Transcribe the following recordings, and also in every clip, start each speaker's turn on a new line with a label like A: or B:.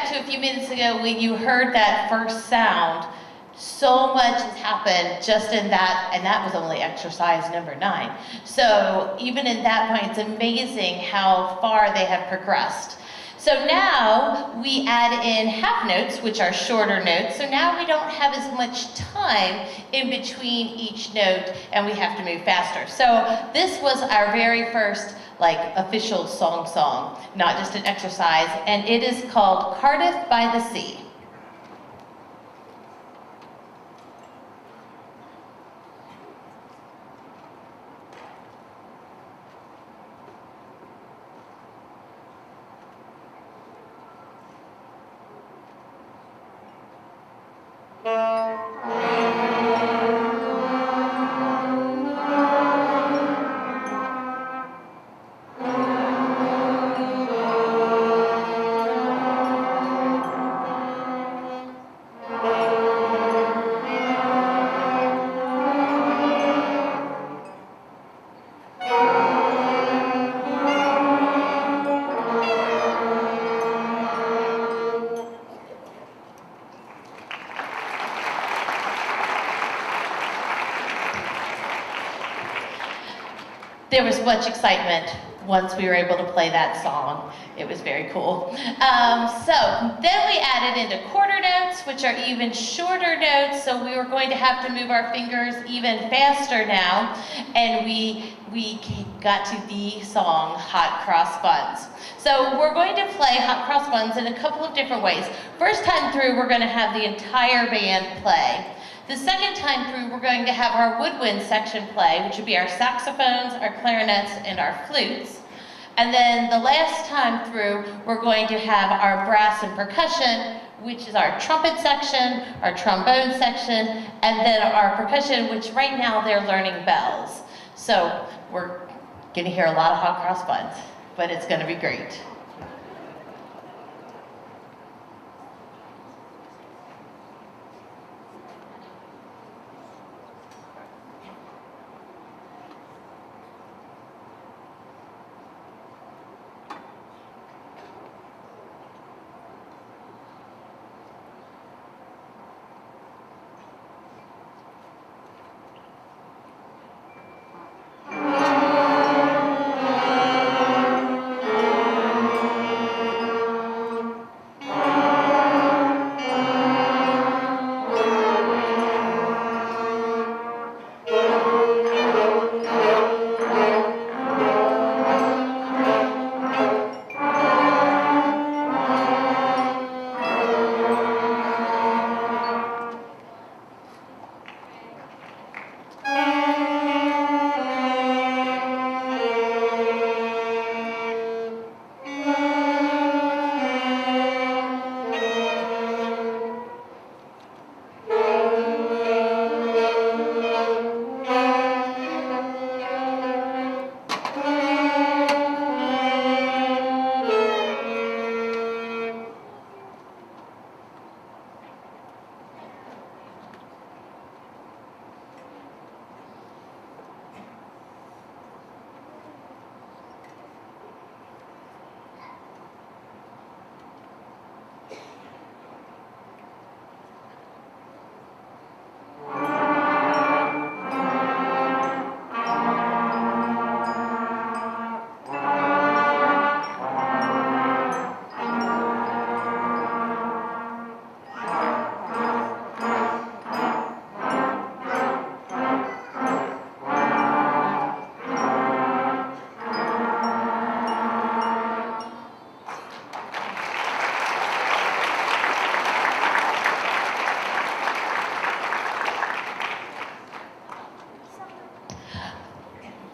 A: back to a few minutes ago when you heard that first sound, so much has happened just in that, and that was only exercise number 9. So even in that point, it's amazing how far they have progressed. So now we add in half notes, which are shorter notes. So now we don't have as much time in between each note, and we have to move faster. So this was our very first official song, not just an exercise, and it is called Cardiff by the Sea. There was much excitement once we were able to play that song. It was very cool. So then we added into quarter notes, which are even shorter notes, so we were going to have to move our fingers even faster now, and we got to the song Hot Cross Buns. So we're going to play Hot Cross Buns in a couple of different ways. First time through, we're going to have the entire band play. The second time through, we're going to have our woodwind section play, which would be our saxophones, our clarinets, and our flutes. And then the last time through, we're going to have our brass and percussion, which is our trumpet section, our trombone section, and then our percussion, which right now they're learning bells. So we're gonna hear a lot of hot cross buns, but it's gonna be great.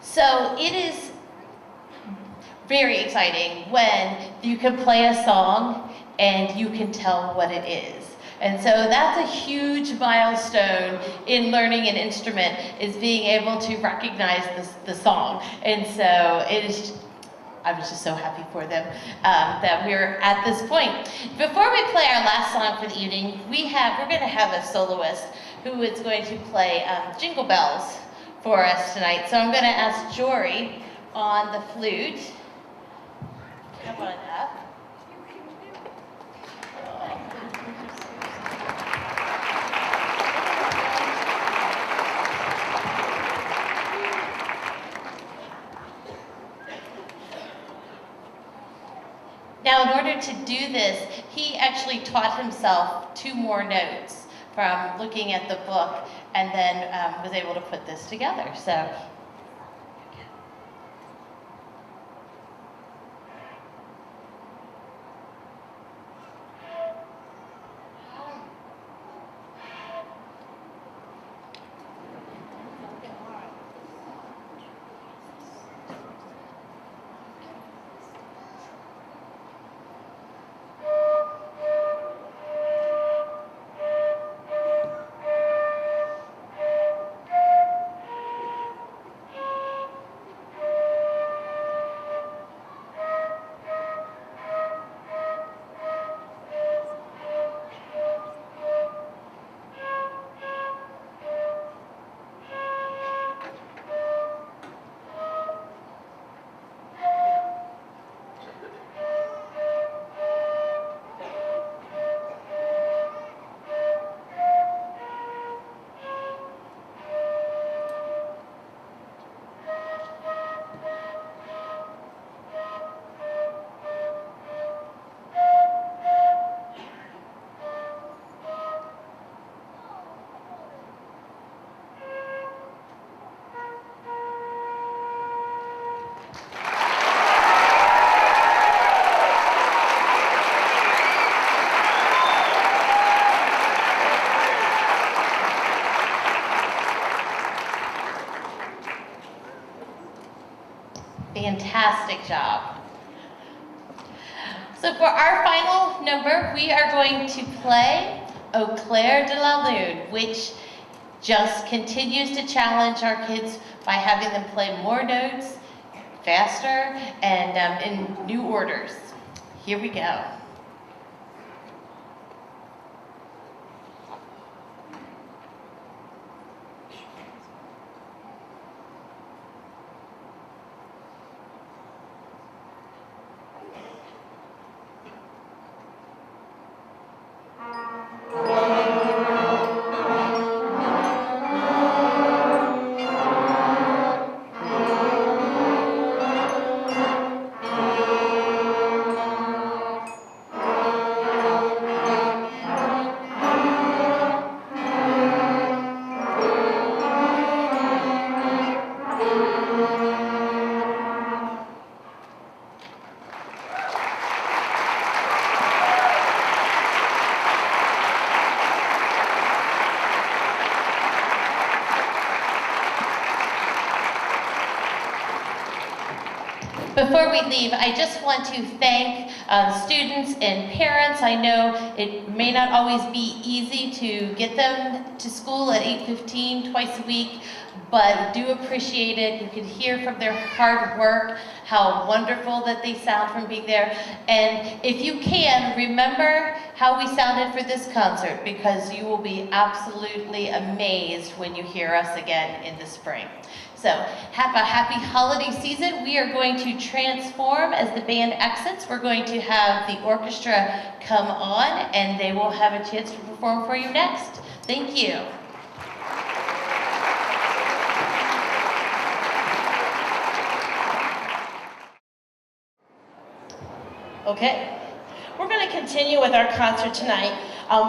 A: So it is very exciting when you can play a song and you can tell what it is. And so that's a huge milestone in learning an instrument, is being able to recognize the song. And so it is, I was just so happy for them that we're at this point. Before we play our last song for the evening, we're going to have a soloist who is going to play Jingle Bells for us tonight. So I'm going to ask Jory on the flute. Come on up. to do this, he actually taught himself 2 more notes from looking at the book, and then was able to put this together. So. Fantastic job. So for our final number, we are going to play Au Clair de la Lune, which just continues to challenge our kids by having them play more notes, faster, and in new orders. Here we go. Before we leave, I just want to thank students and parents. I know it may not always be easy to get them to school at 8:15 twice a week, but do appreciate it. You can hear from their hard work how wonderful that they sound from being there. And if you can, remember how we sounded for this concert, because you will be absolutely amazed when you hear us again in the spring. So have a happy holiday season. We are going to transform as the band exits. We're going to have the orchestra come on, and they will have a chance to perform for you next. Thank you.
B: Okay, we're going to continue with our concert tonight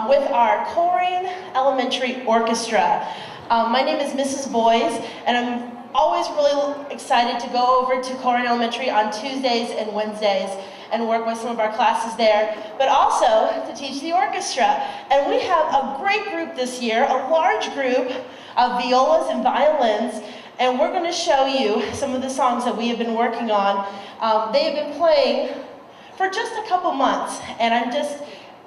B: with our Colerain Elementary Orchestra. My name is Mrs. Boys, and I'm always really excited to go over to Colerain Elementary on Tuesdays and Wednesdays and work with some of our classes there, but also to teach the orchestra. And we have a great group this year, a large group of violas and violins, and we're going to show you some of the songs that we have been working on. They have been playing for just a couple months, and I'm just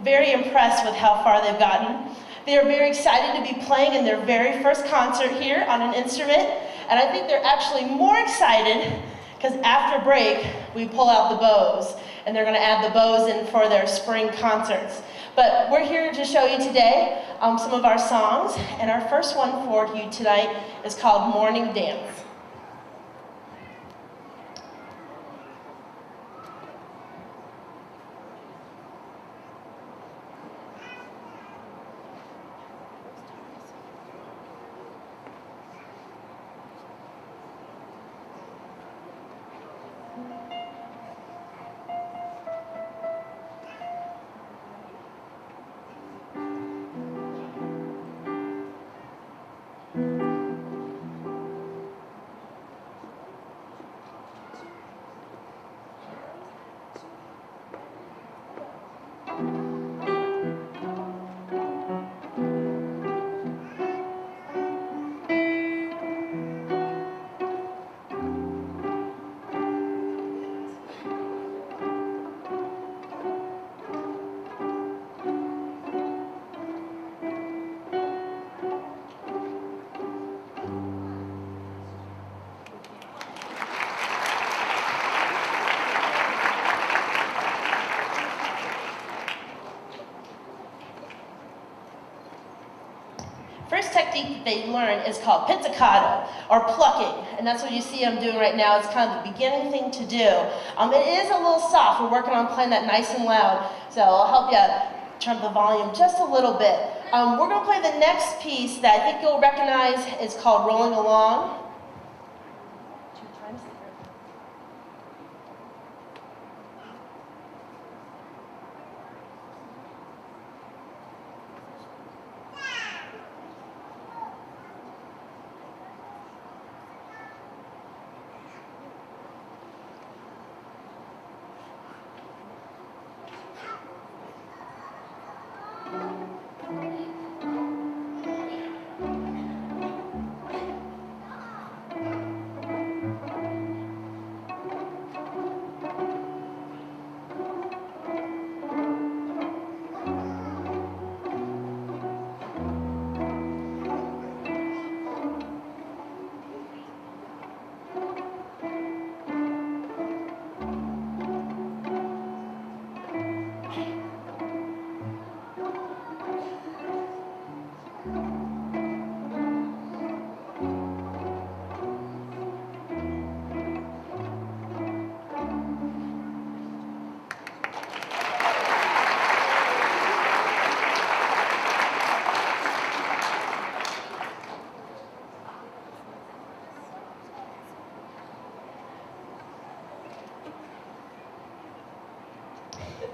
B: very impressed with how far they've gotten. They are very excited to be playing in their very first concert here on an instrument, and I think they're actually more excited because after break, we pull out the bows, and they're gonna add the bows in for their spring concerts. But we're here to show you today some of our songs, and our first one for you tonight is called Morning Dance. First technique that they learn is called pizzicato, or plucking, and that's what you see I'm doing right now. It's kind of the beginning thing to do. It is a little soft. We're working on playing that nice and loud, so I'll help you turn up the volume just a little bit. We're going to play the next piece that I think you'll recognize. It's called Rolling Along.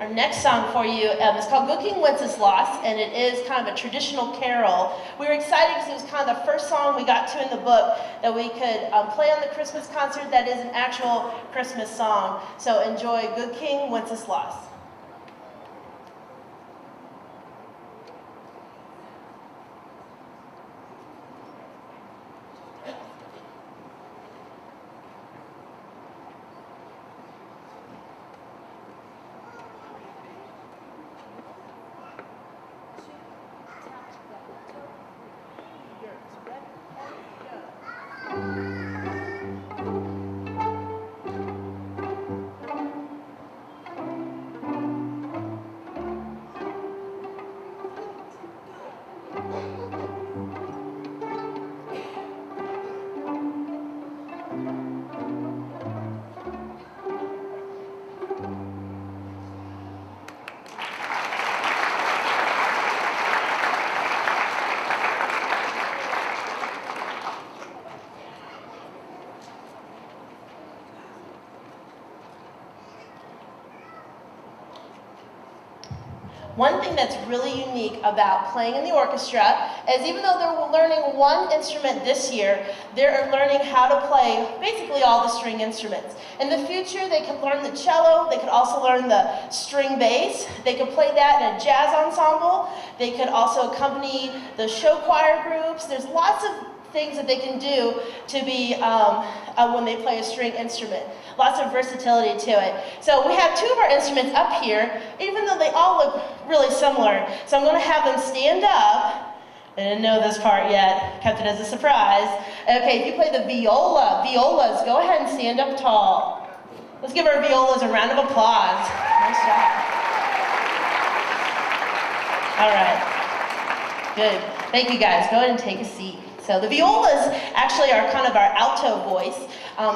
B: Our next song for you is called Good King Wenceslas, and it is kind of a traditional carol. We were excited because it was kind of the first song we got to in the book that we could play on the Christmas concert that is an actual Christmas song. So enjoy Good King Wenceslas. One thing that's really unique about playing in the orchestra is even though they're learning one instrument this year, they're learning how to play basically all the string instruments. In the future, they could learn the cello, they could also learn the string bass, they could play that in a jazz ensemble, they could also accompany the show choir groups. There's lots of things that they can do to be when they play a string instrument. Lots of versatility to it. So we have two of our instruments up here, even though they all look really similar. So I'm going to have them stand up. I didn't know this part yet, kept it as a surprise. Okay, if you play the violas, go ahead and stand up tall. Let's give our violas a round of applause. Nice job. All right, good. Thank you guys, go ahead and take a seat. So the violas actually are kind of our alto voice.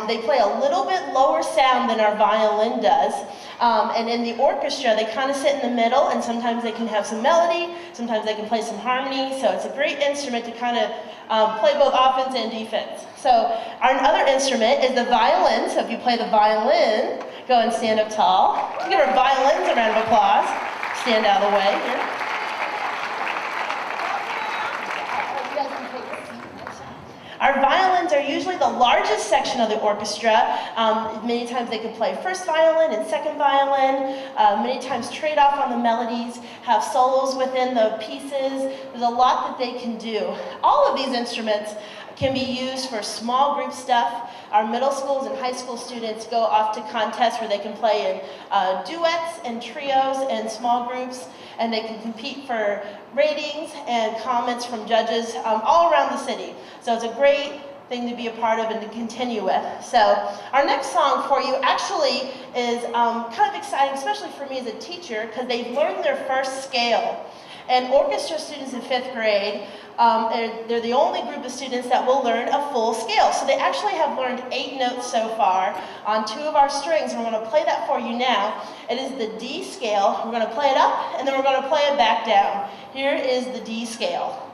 B: They play a little bit lower sound than our violin does. And in the orchestra, they kind of sit in the middle, and sometimes they can have some melody, sometimes they can play some harmony. So it's a great instrument to kind of play both offense and defense. So our other instrument is the violin. So if you play the violin, go and stand up tall. Let's give our violins a round of applause. Stand out of the way here. Our violins are usually the largest section of the orchestra. Many times they can play first violin and second violin. Many times trade off on the melodies, have solos within the pieces. There's a lot that they can do. All of these instruments can be used for small group stuff. Our middle schools and high school students go off to contests where they can play in duets and trios and small groups, and they can compete for ratings and comments from judges all around the city. So it's a great thing to be a part of and to continue with. So our next song for you actually is kind of exciting, especially for me as a teacher, because they've learned their first scale. And orchestra students in 5th grade, they're the only group of students that will learn a full scale. So they actually have learned 8 notes so far on 2 of our strings. We're going to play that for you now. It is the D scale. We're going to play it up, and then we're going to play it back down. Here is the D scale.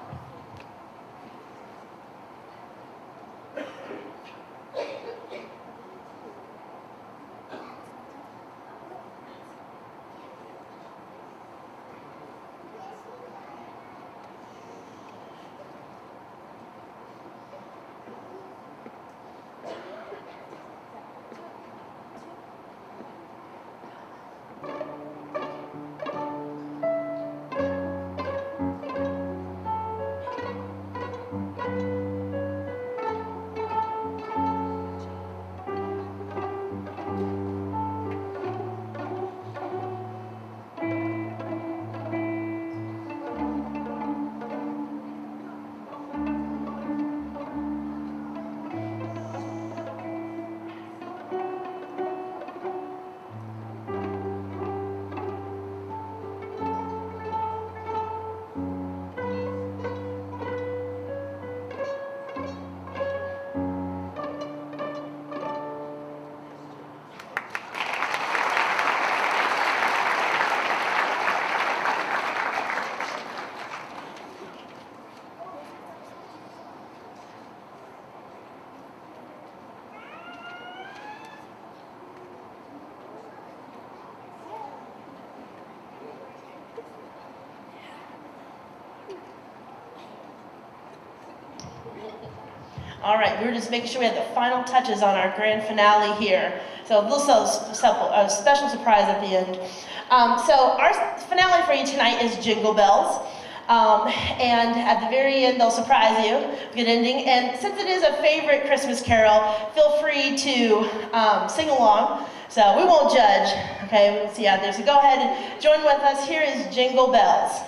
B: All right, we were just making sure we had the final touches on our grand finale here. So a little special surprise at the end. So our finale for you tonight is Jingle Bells. And at the very end, they'll surprise you, good ending. And since it is a favorite Christmas carol, feel free to sing along. So we won't judge, okay? We'll see you out there. So go ahead and join with us. Here is Jingle Bells.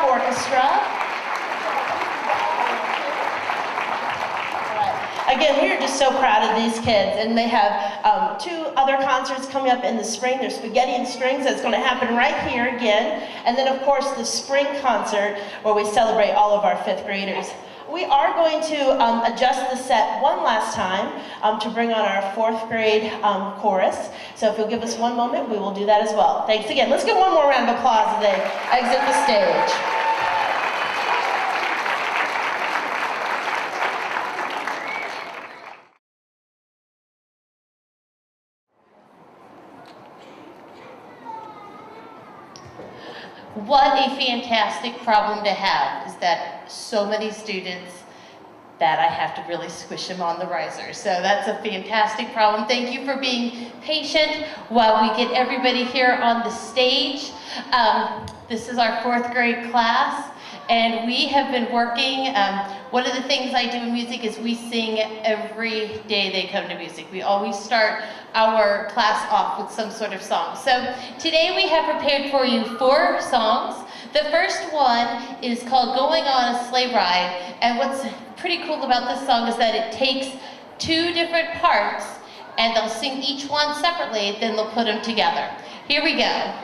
B: Orchestra. Again, we are just so proud of these kids, and they have 2 other concerts coming up in the spring. There's Spaghetti and Strings that's going to happen right here again, and then of course the spring concert where we celebrate all of our 5th graders. We are going to adjust the set one last time to bring on our 4th grade chorus. So if you'll give us one moment, we will do that as well. Thanks again. Let's give one more round of applause as they exit the stage.
A: What a fantastic problem to have, is that so many students that I have to really squish them on the riser. So that's a fantastic problem. Thank you for being patient while we get everybody here on the stage. This is our 4th grade class, and we have been working. One of the things I do in music is we sing every day they come to music. We always start our class off with some sort of song. So today we have prepared for you 4 songs. The first one is called Going on a Sleigh Ride, and what's pretty cool about this song is that it takes 2 different parts and they'll sing each one separately, then they'll put them together. Here we go.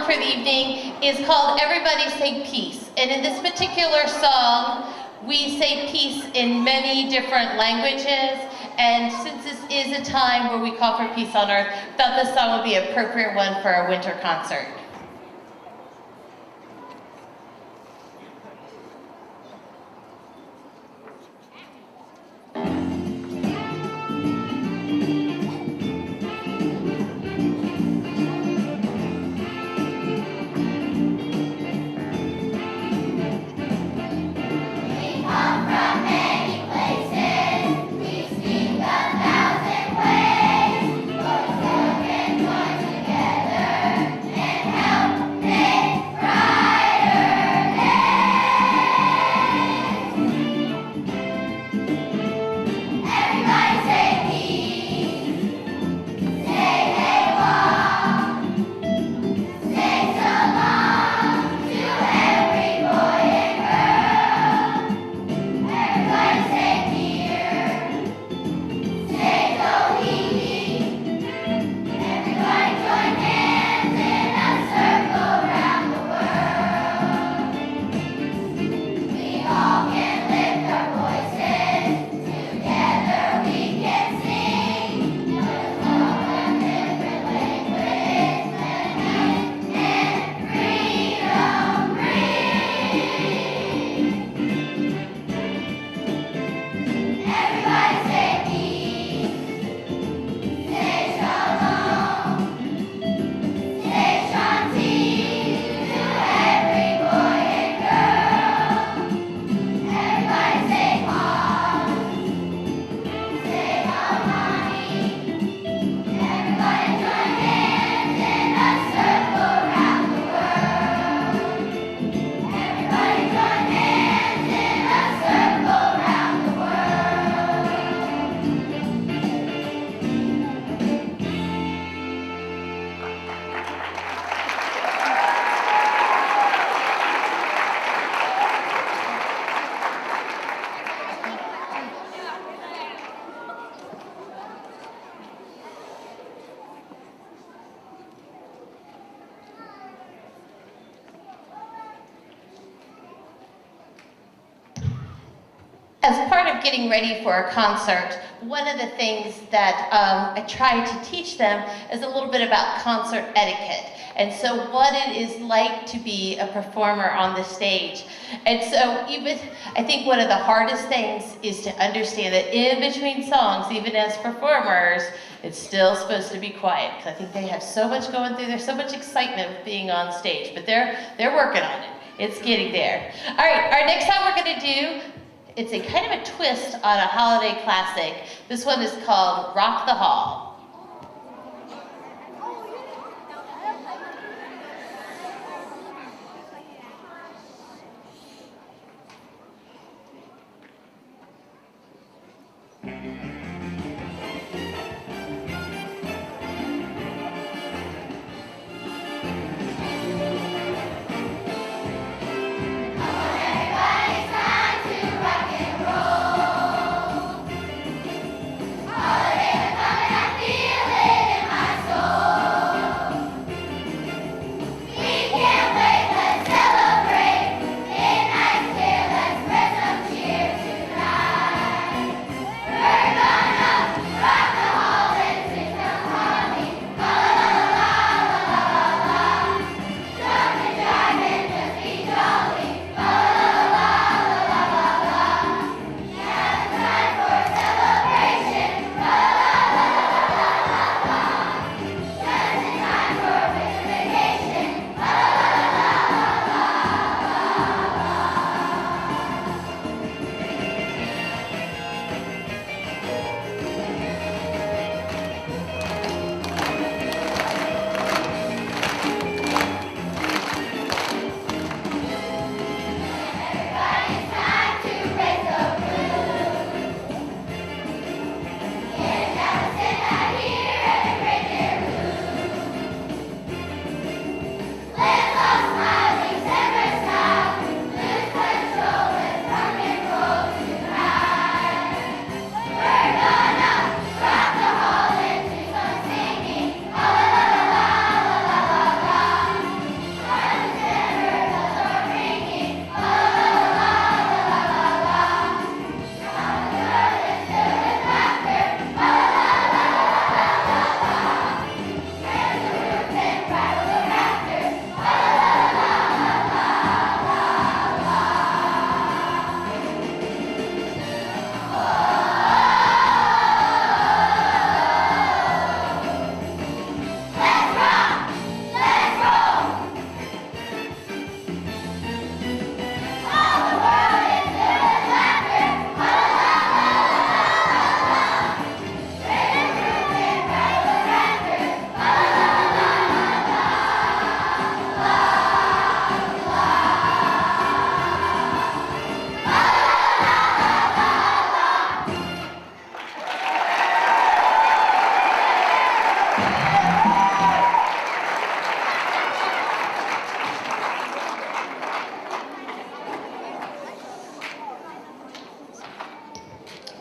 A: For the evening is called Everybody Say Peace. And in this particular song, we say peace in many different languages. And since this is a time where we call for peace on earth, I thought this song would be an appropriate one for our winter concert.
C: And
A: as part of getting ready for a concert, one of the things that I try to teach them is a little bit about concert etiquette. And so what it is like to be a performer on the stage. And so I think one of the hardest things is to understand that in between songs, even as performers, it's still supposed to be quiet. Because I think they have so much going through, there's so much excitement with being on stage, but they're working on it. It's getting there. All right, our next song we're gonna do, it's a kind of a twist on a holiday classic. This one is called Rock the Hall.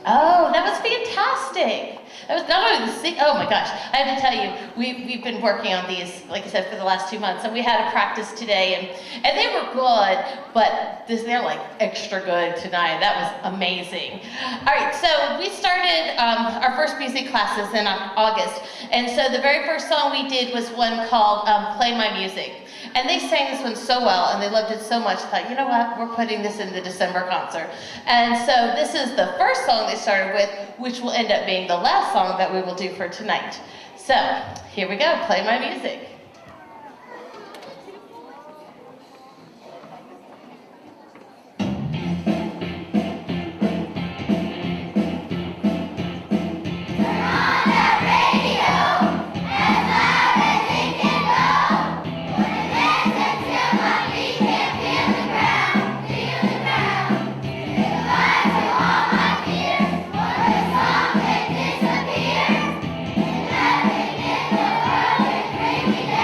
A: Oh, that was fantastic. That was not only the sing. Oh my gosh, I have to tell you, we've been working on these, like I said, for the last 2 months, and we had a practice today, and they were good, but they're like extra good tonight. That was amazing. All right, so we started our first music classes in August, and so the very first song we did was one called "Play My Music." And they sang this one so well, and they loved it so much, I thought, you know what, we're putting this in the December concert. And so this is the first song they started with, which will end up being the last song that we will do for tonight. So, here we go, Play My Music.
C: Disappear, and nothing in the world can bring me down.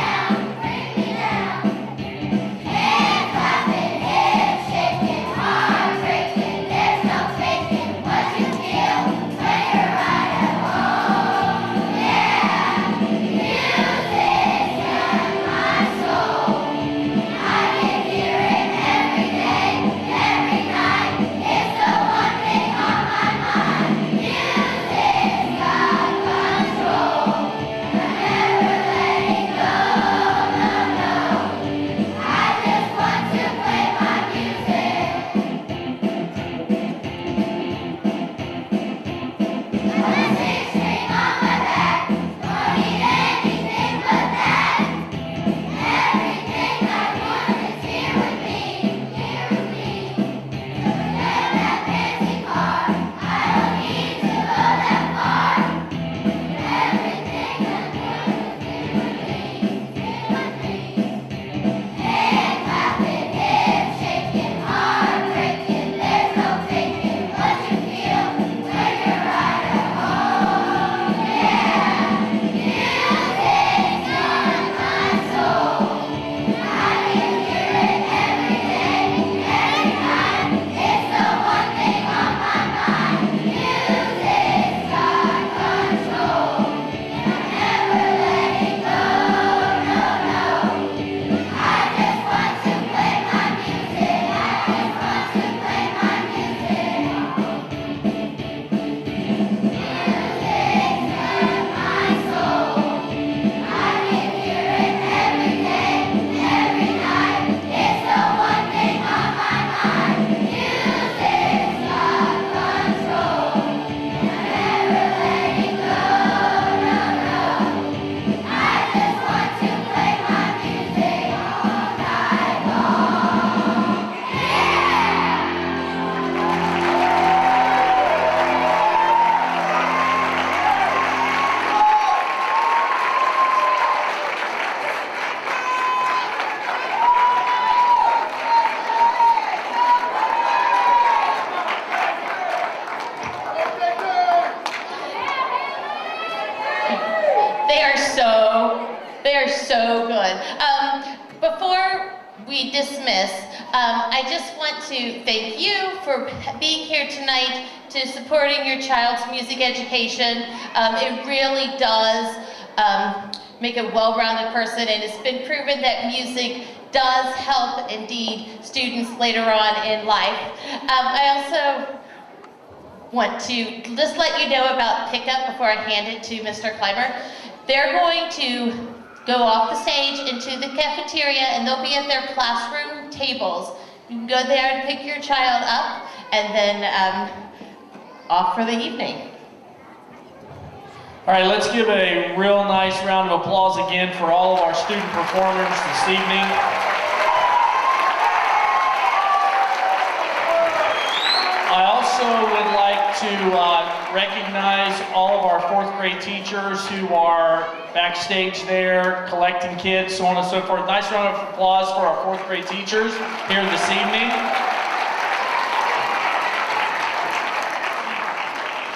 A: so good. Before we dismiss, I just want to thank you for being here tonight, to supporting your child's music education. It really does make a well-rounded person, and it's been proven that music does help, indeed, students later on in life. I also want to just let you know about pickup before I hand it to Mr. Kleiber. They're going to go off the stage into the cafeteria, and they'll be at their classroom tables. You can go there and pick your child up, and then off for the evening.
C: All right, let's give a real nice round of applause again for all of our student performers this evening. I also would like to recognize all of our fourth grade teachers who are backstage there, collecting kids, so on and so forth. Nice round of applause for our fourth grade teachers here this evening.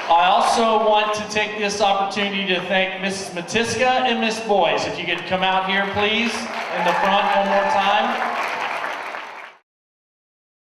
C: I also want to take this opportunity to thank Mrs. Matiska and Miss Boyes. If you could come out here, please, in the front one more time.